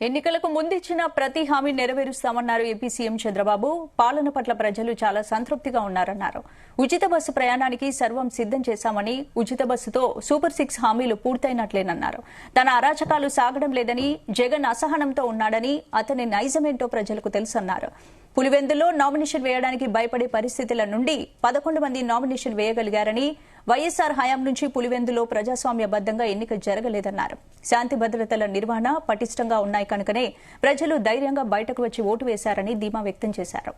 ఎన్నికలకు ముందిచ్చిన ప్రతి హామీ నెరవేరుస్తామన్నారు ఏపీ సీఎం చంద్రబాబు. పాలన పట్ల ప్రజలు చాలా సంతృప్తిగా ఉన్నారన్నారు. ఉచిత బస్సు ప్రయాణానికి సర్వం సిద్దం చేశామని, ఉచిత బస్సుతో సూపర్ 6 హామీలు పూర్తయినట్లేనన్నారు. తన అరాచకాలు సాగడం లేదని, జగన్ అసహనంతో ఉన్నాడని, అతని నైజమేంటో ప్రజలకు తెలుసన్నారు. పులివెందులో నామినేషన్ వేయడానికి భయపడే పరిస్థితుల నుండి 11 మంది నామినేషన్ వేయగలిగారని, వైఎస్సార్ హయాం నుంచి పులివెందులో ప్రజాస్వామ్యబద్దంగా ఎన్నిక జరగలేదన్నారు. శాంతి భద్రతల నిర్వహణ పటిష్టంగా ఉన్నాయి కనుకనే ప్రజలు ధైర్యంగా బయటకు వచ్చి ఓటు వేశారని ధీమా వ్యక్తం చేశారు.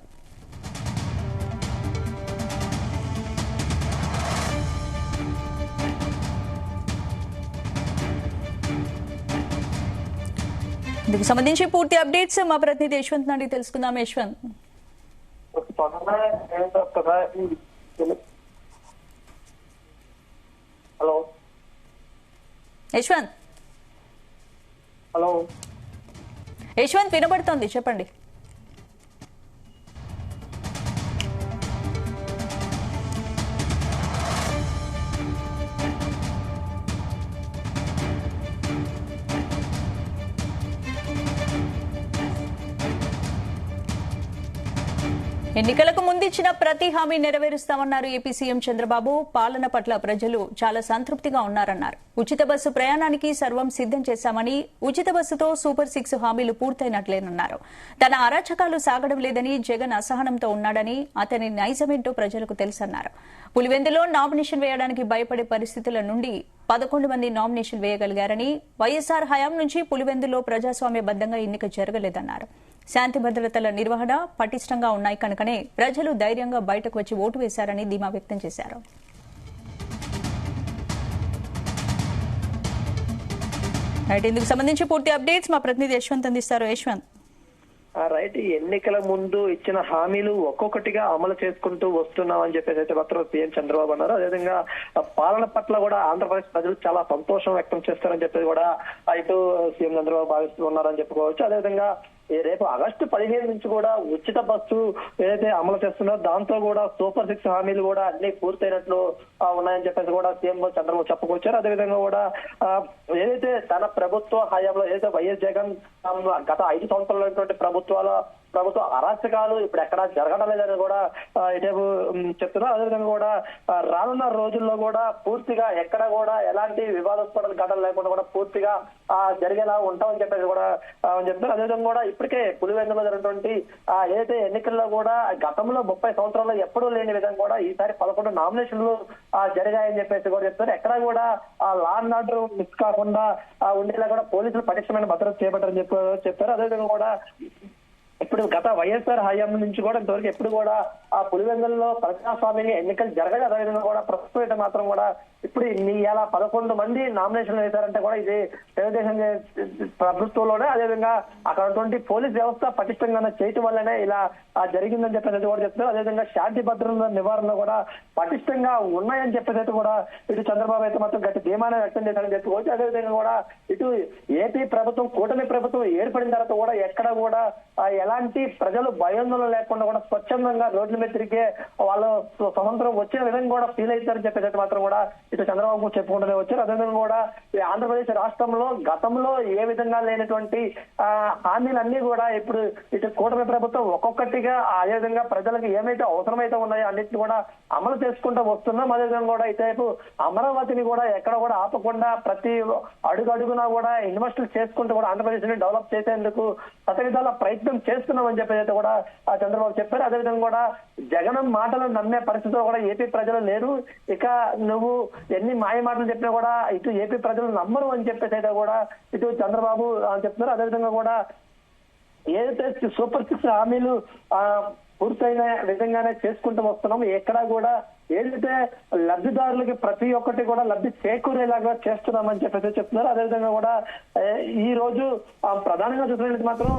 ఇందుకు సంబంధించి పూర్తి అప్డేట్స్ మా ప్రతినిధి యశ్వంత్ నాడి తెలుసుకుందాం. యశ్వంత్, హలో యశ్వంత్. హలో యశ్వంత్, వినబడుతోంది, చెప్పండి. ఎన్నికలకు ముందిచ్చిన ప్రతి హామీ నెరవేరుస్తామన్నారు ఏపీ సీఎం చంద్రబాబు. పాలన పట్ల ప్రజలు చాలా సంతృప్తిగా ఉన్నారన్నారు. ఉచిత బస్సు ప్రయాణానికి సర్వం సిద్దం చేశామని, ఉచిత బస్సుతో సూపర్ 6 హామీలు పూర్తయినట్లేనన్నారు. తన అరాచకాలు సాగడం లేదని, జగన్ అసహనంతో ఉన్నాడని, అతని నైజమేంటో ప్రజలకు తెలుసన్నారు. పులివెందులో నామినేషన్ వేయడానికి భయపడే పరిస్థితుల నుండి 11 మంది నామినేషన్ వేయగలిగారని, వైఎస్సార్ హయాం నుంచి పులివెందులో ప్రజాస్వామ్యబద్దంగా ఎన్నిక జరగలేదన్నారు. శాంతి భద్రతల నిర్వహణ పటిష్టంగా ఉన్నాయి కనుకనే ప్రజలు ధైర్యంగా బయటకు వచ్చి ఓటు వేశారని ధీమా వ్యక్తం చేశారు. ఇందుకు సంబంధించి పూర్తి అప్డేట్స్ మా ప్రతినిధి యశ్వంత్ అందిస్తారు. యశ్వంత్, రైట్, ఎన్నికల ముందు ఇచ్చిన హామీలు ఒక్కొక్కటిగా అమలు చేసుకుంటూ వస్తున్నామని చెప్పేసి అయితే మాత్రం సీఎం చంద్రబాబు అన్నారు. అదేవిధంగా పాలన పట్ల కూడా ఆంధ్రప్రదేశ్ ప్రజలు చాలా సంతోషం వ్యక్తం చేస్తారని చెప్పేసి కూడా ఇటు సీఎం చంద్రబాబు భావిస్తూ ఉన్నారని చెప్పుకోవచ్చు. అదేవిధంగా రేపు ఆగస్టు 15 నుంచి కూడా ఉచిత బస్సు ఏదైతే అమలు చేస్తున్నారో దాంతో కూడా సూపర్ 6 హామీలు కూడా అన్ని పూర్తయినట్లు ఉన్నాయని చెప్పేసి కూడా సీఎం చంద్రబాబు చెప్పుకొచ్చారు. అదేవిధంగా కూడా ఏదైతే తన ప్రభుత్వ హయాంలో ఏదైతే వైఎస్ జగన్ గత 5 సంవత్సరాలు ప్రభుత్వ అరాచకాలు ఇప్పుడు ఎక్కడా జరగడం లేదని కూడా ఇటేపు చెప్తున్నారు. అదేవిధంగా కూడా రానున్న రోజుల్లో కూడా పూర్తిగా ఎక్కడ కూడా ఎలాంటి వివాదాస్పద ఘటనలు లేకుండా కూడా పూర్తిగా జరిగేలా ఉంటామని చెప్పేసి కూడా చెప్తున్నారు. అదేవిధంగా కూడా ఇప్పటికే పులివెందులో జరిగినటువంటి ఏదైతే ఎన్నికల్లో కూడా గతంలో 30 సంవత్సరాల్లో ఎప్పుడూ లేని విధంగా కూడా ఈసారి 11 నామినేషన్లు జరిగాయని చెప్పేసి కూడా చెప్తారు. ఎక్కడా కూడా లా అండ్ ఆర్డర్ మిస్ కాకుండా ఉండేలా కూడా పోలీసులు పటిష్టమైన భద్రత చేపట్టారని చెప్తారు. అదేవిధంగా కూడా ఇప్పుడు గత వైఎస్ఆర్ హయాం నుంచి కూడా ఇంతవరకు ఎప్పుడు కూడా ఆ పులివెందుల్లో ప్రజాస్వామ్యంగా ఎన్నికలు జరగదు. అదేవిధంగా కూడా ప్రస్తుతం మాత్రం కూడా ఇప్పుడు ఇలా 11 మంది నామినేషన్లు వేశారంటే కూడా ఇది తెలుగుదేశం ప్రభుత్వంలోనే, అదేవిధంగా అక్కడ ఉన్నటువంటి పోలీస్ వ్యవస్థ పటిష్టంగా చేయటం వల్లనే ఇలా జరిగిందని చెప్పేసి కూడా చెప్తున్నారు. అదేవిధంగా శాంతి భద్రతల నివారణ కూడా పటిష్టంగా ఉన్నాయని చెప్పేసి కూడా ఇటు చంద్రబాబు అయితే మాత్రం గట్టి ధీమాన్ని వ్యక్తం చేశారని చెప్పుకోవచ్చు. అదేవిధంగా కూడా ఇటు ఏపీ ప్రభుత్వం, కూటమి ప్రభుత్వం ఏర్పడిన తర్వాత కూడా ఎక్కడ కూడా ఎలాంటి ప్రజలు భయాందోళన లేకుండా కూడా స్వచ్ఛందంగా రోడ్ల మీద తిరిగే వాళ్ళు స్వతంత్రం వచ్చిన విధంగా కూడా ఫీల్ అవుతారని చెప్పేసి మాత్రం కూడా ఇటు చంద్రబాబు చెప్పుకుంటూనే వచ్చారు. అదేవిధంగా కూడా ఆంధ్రప్రదేశ్ రాష్ట్రంలో గతంలో ఏ విధంగా లేనటువంటి హామీలన్నీ కూడా ఇప్పుడు ఇటు కూటమి ప్రభుత్వం ఒక్కొక్కటిగా అదేవిధంగా ప్రజలకు ఏమైతే అవసరమైతే ఉన్నాయో అన్నింటినీ కూడా అమలు చేసుకుంటూ వస్తున్నాం. అదేవిధంగా కూడా ఇటువైపు అమరావతిని కూడా ఎక్కడ కూడా ఆపకుండా ప్రతి అడుగునా కూడా ఇన్వెస్ట్మెంట్ చేసుకుంటూ కూడా ఆంధ్రప్రదేశ్ ని డెవలప్ చేసేందుకు శతవిధాల ప్రయత్నం చేస్తున్నామని చెప్పేసి కూడా చంద్రబాబు చెప్పారు. అదేవిధంగా కూడా జగన్ మాటలు నమ్మే పరిస్థితిలో కూడా ఏపీ ప్రజలు లేరు. ఇక నువ్వు ఎన్ని మాయ మాటలు చెప్పినా కూడా ఇటు ఏపీ ప్రజలు నమ్మరు అని చెప్పేసి అయితే కూడా ఇటు చంద్రబాబు చెప్తున్నారు. అదేవిధంగా కూడా ఏదైతే సూపర్ 6 హామీలు పూర్తయిన విధంగానే చేసుకుంటూ వస్తున్నాము. ఎక్కడా కూడా ఏదైతే లబ్ధిదారులకి ప్రతి ఒక్కటి కూడా లబ్ధి చేకూరేలాగా చేస్తున్నామని చెప్పేసి చెప్తున్నారు. అదేవిధంగా కూడా ఈ రోజు ప్రధానంగా చూసినట్టు మాత్రం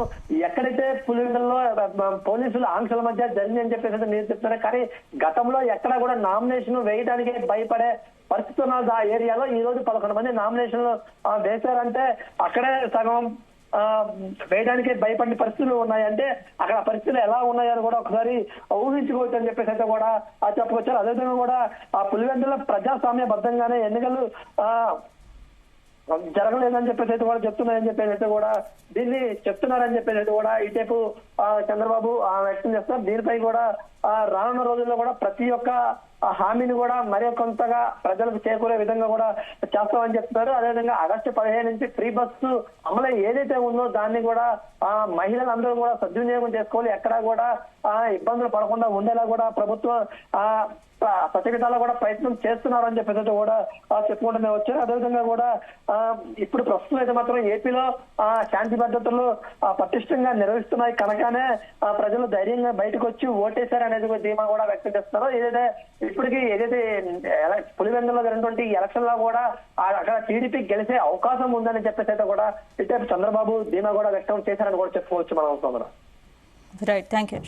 ఎక్కడైతే పులివెందుల్లో పోలీసులు ఆంక్షల మధ్య జరిగింది అని చెప్పేసి నేను చెప్తున్నారు. కానీ గతంలో ఎక్కడా కూడా నామినేషన్ వేయడానికి భయపడే పరిస్థితి ఉన్నది ఆ ఏరియాలో. ఈ రోజు 11 మంది నామినేషన్లు వేశారంటే అక్కడే సగం వేయడానికి భయపడిన పరిస్థితులు ఉన్నాయంటే అక్కడ పరిస్థితులు ఎలా ఉన్నాయని కూడా ఒకసారి ఊహించుకోవచ్చు అని చెప్పేసి అయితే కూడా చెప్పుకొచ్చారు. అదేవిధంగా కూడా ఆ పులివెందుల ప్రజాస్వామ్యబద్ధంగానే ఎన్నికలు జరగలేదని చెప్పేసి అయితే కూడా చెప్తున్నారని చెప్పేసి అయితే కూడా దీన్ని చెప్తున్నారని చెప్పేసి అయితే కూడా ఇటేపు చంద్రబాబు వ్యక్తం చేస్తున్నారు. దీనిపై కూడా రానున్న రోజుల్లో కూడా ప్రతి ఒక్క హామీని కూడా మరి కొంతగా ప్రజలకు చేకూరే విధంగా కూడా చేస్తామని చెప్తున్నారు. అదేవిధంగా ఆగస్టు 15 నుంచి ఫ్రీ బస్సు అమలు ఏదైతే ఉందో దాన్ని కూడా మహిళలందరూ కూడా సద్వినియోగం చేసుకోవాలి. ఎక్కడా కూడా ఇబ్బందులు పడకుండా ఉండేలా కూడా ప్రభుత్వం ప్రతివిధాలా కూడా ప్రయత్నం చేస్తున్నారని చెప్పేసి కూడా చెప్పుకుంటూనే వచ్చారు. అదేవిధంగా కూడా ఇప్పుడు ప్రస్తుతం అయితే మాత్రం ఏపీలో శాంతి భద్రతలు పటిష్టంగా నిర్వహిస్తున్నాయి కనుకనే ప్రజలు ధైర్యంగా బయటకు వచ్చి ఓటేశారనేది ధీమా కూడా వ్యక్తం చేస్తున్నారు. ఏదైతే పులివెందులో జరిగినటువంటి ఎలక్షన్ లో కూడా అక్కడ టీడీపీ గెలిచే అవకాశం ఉందని చెప్పేసి అయితే కూడా ఇటే చంద్రబాబు ధీమా కూడా వ్యక్తం చేశారని కూడా చెప్పుకోవచ్చు మనం. Right, thank you.